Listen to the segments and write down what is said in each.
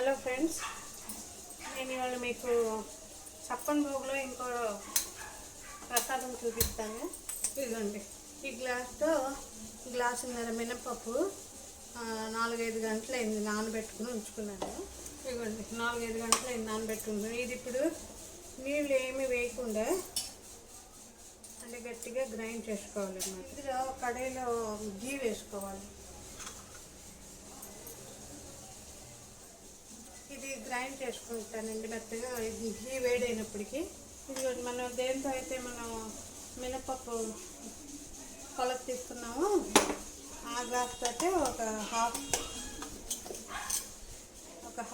Hello friends, నేను ఇవాళ మీకు చప్పన్ భోగులో ఇంకో ప్రసాదం చూపిస్తాను. ఇదిగోండి, ఈ గ్లాసున్నర మినపప్పు 4-5 గంటలు అయింది నానబెట్టుకుని ఉంచుకున్నాను. ఇదిగోండి, 4-5 గంటలు అయింది నానబెట్టుకున్నాను. ఇది ఇప్పుడు నీళ్ళు ఏమీ వేయకుండా అంటే గట్టిగా గ్రైండ్ చేసుకోవాలన్నమాట. ఇందులో కడాయిలో గీ వేసుకోవాలి. ఇది గ్రైండ్ చేసుకుంటానండి మెత్తగా. గీ వేడైనప్పటికీ ఇది మనం దేంతో అయితే మనం మినపప్పు కొలత తీసుకున్నామో ఆ గ్లాస్ తోటే ఒక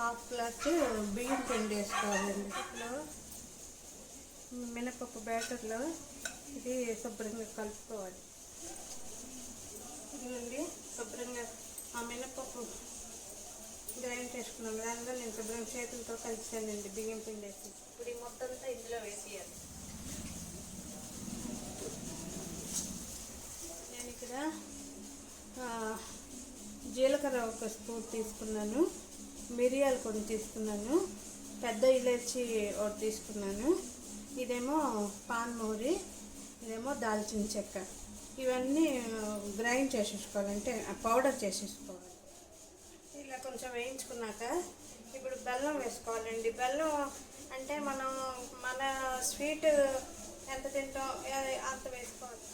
హాఫ్ గ్లాస్ బియ్యం పిండి వేసుకోవాలండి. ఇప్పుడు మినపప్పు బ్యాటర్లో ఇది శుభ్రంగా కలుపుకోవాలి. ఇదిగోండి, శుభ్రంగా ఆ మినపప్పు గ్రైండ్ చేసుకున్నాం. దానిలో నేను శుభ్రంగా చేతులతో కలిసానండి బియ్యం పిండి వేసి. ఇప్పుడు ఈ మొత్తంతో ఇందులో వేసేయాలి. నేను ఇక్కడ జీలకర్ర 1 స్పూన్ తీసుకున్నాను, మిరియాలు కొన్ని తీసుకున్నాను, పెద్ద ఇలాచి 1 తీసుకున్నాను, ఇదేమో పాన్ మోరి, ఇదేమో దాల్చిన చెక్క. ఇవన్నీ గ్రైండ్ చేసేసుకోవాలంటే పౌడర్ చేసేసుకోవాలి. ఇలా కొంచెం వేయించుకున్నాక ఇప్పుడు బెల్లం వేసుకోవాలండి. బెల్లం అంటే మనం మన స్వీట్ ఎంత తింటాం అంత వేసుకోవాలి.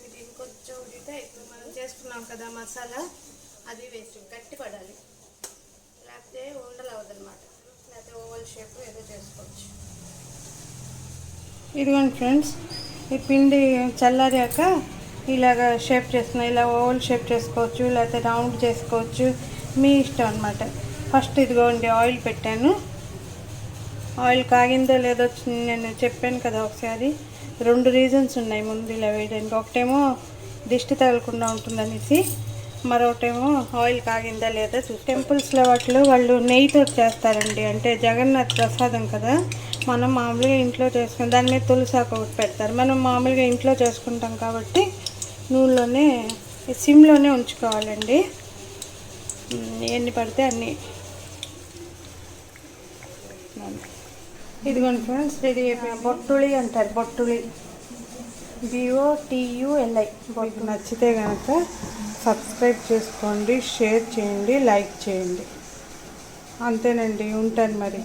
ఇది ఇంకొంచెం ఉడితే ఇప్పుడు మనం చేసుకున్నాం కదా మసాలా, అది వేసి గట్టి పడాలి, లేకపోతే ఉండలు అవ్వదన్నమాట. లేకపోతే ఓవల్ షేప్ ఏదో చేసుకోవచ్చు. ఇదిగోండి ఫ్రెండ్స్, ఈ పిండి చల్లారాక ఇలాగ షేప్ చేసుకున్నాం. ఇలా ఓవల్ షేప్ చేసుకోవచ్చు, లేకపోతే రౌండ్ చేసుకోవచ్చు, మీ ఇష్టం అనమాట. ఫస్ట్ ఇదిగోండి ఆయిల్ పెట్టాను. ఆయిల్ కాగిందో లేదో నేను చెప్పాను కదా ఒకసారి. 2 రీజన్స్ ఉన్నాయి ముందు ఇలా వేయడానికి. ఒకటేమో దిష్టి తగలకుండా ఉంటుందనేసి, మరొకటేమో ఆయిల్ కాగిందా లేదా టెంపుల్స్లో వాటిలో వాళ్ళు నెయ్యితో చేస్తారండి. అంటే జగన్నాథ్ ప్రసాదం కదా, మనం మామూలుగా ఇంట్లో చేసుకుని దాని మీద తులసాకు ఒకటి పెడతారు. మనం మామూలుగా ఇంట్లో చేసుకుంటాం కాబట్టి నూనెలోనే సిమ్లోనే ఉంచుకోవాలండి. ఎన్ని పడితే అన్నీ. ఇదిగోండి ఫ్రెండ్స్, ఇది బొట్టులి అంటారు, బొట్టులి, BOTULI. మీకు నచ్చితే కనుక సబ్స్క్రైబ్ చేసుకోండి, షేర్ చేయండి, లైక్ చేయండి. అంతేనండి, ఉంటాను మరి.